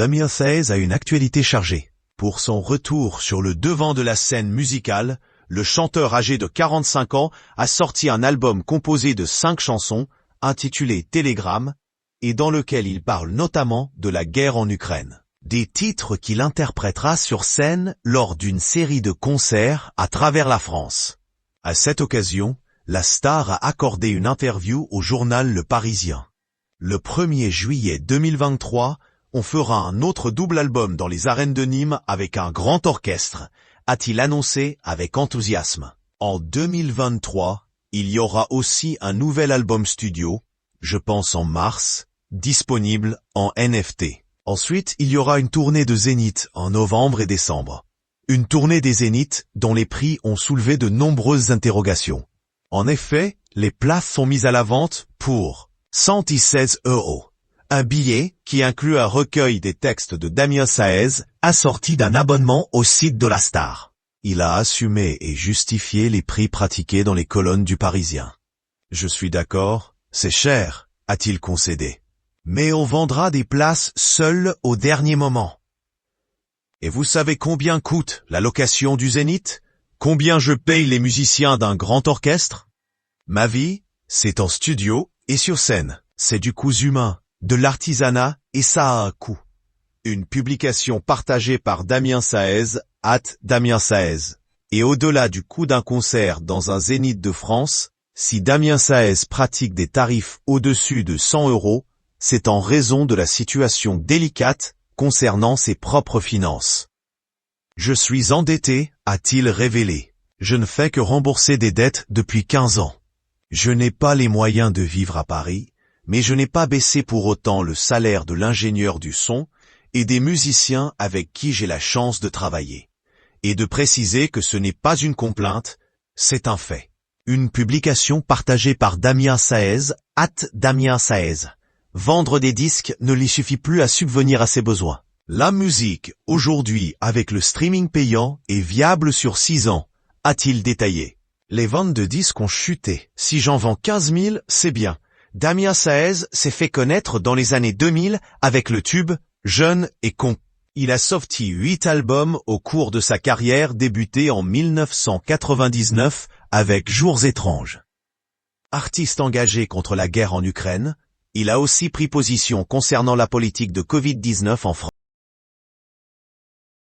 Damien Saez a une actualité chargée. Pour son retour sur le devant de la scène musicale, le chanteur âgé de 45 ans a sorti un album composé de 5 chansons, intitulé Télégramme, et dans lequel il parle notamment de la guerre en Ukraine. Des titres qu'il interprétera sur scène lors d'une série de concerts à travers la France. À cette occasion, la star a accordé une interview au journal Le Parisien. Le 1er juillet 2023, on fera un autre double album dans les arènes de Nîmes avec un grand orchestre, a-t-il annoncé avec enthousiasme. En 2023, il y aura aussi un nouvel album studio, je pense en mars, disponible en NFT. Ensuite, il y aura une tournée de Zénith en novembre et décembre. Une tournée des Zéniths dont les prix ont soulevé de nombreuses interrogations. En effet, les places sont mises à la vente pour 116 €. Un billet, qui inclut un recueil des textes de Damien Saez, assorti d'un abonnement au site de la star. Il a assumé et justifié les prix pratiqués dans les colonnes du Parisien. Je suis d'accord, c'est cher, a-t-il concédé. Mais on vendra des places seules au dernier moment. Et vous savez combien coûte la location du Zénith? Combien je paye les musiciens d'un grand orchestre? Ma vie, c'est en studio et sur scène. C'est du coût humain, de l'artisanat, et ça a un coût. Une publication partagée par Damien Saez, @Damien Saez. Et au-delà du coût d'un concert dans un Zénith de France, si Damien Saez pratique des tarifs au-dessus de 100 €, c'est en raison de la situation délicate concernant ses propres finances. Je suis endetté, a-t-il révélé. Je ne fais que rembourser des dettes depuis 15 ans. Je n'ai pas les moyens de vivre à Paris, mais je n'ai pas baissé pour autant le salaire de l'ingénieur du son et des musiciens avec qui j'ai la chance de travailler. Et de préciser que ce n'est pas une complainte, c'est un fait. Une publication partagée par Damien Saez, @Damien Saez. Vendre des disques ne lui suffit plus à subvenir à ses besoins. La musique, aujourd'hui, avec le streaming payant, est viable sur 6 ans, a-t-il détaillé. Les ventes de disques ont chuté. Si j'en vends 15 000, c'est bien. Damien Saez s'est fait connaître dans les années 2000 avec le tube « Jeune et con ». Il a sorti 8 albums au cours de sa carrière débutée en 1999 avec Jours étranges. Artiste engagé contre la guerre en Ukraine, il a aussi pris position concernant la politique de Covid-19 en France.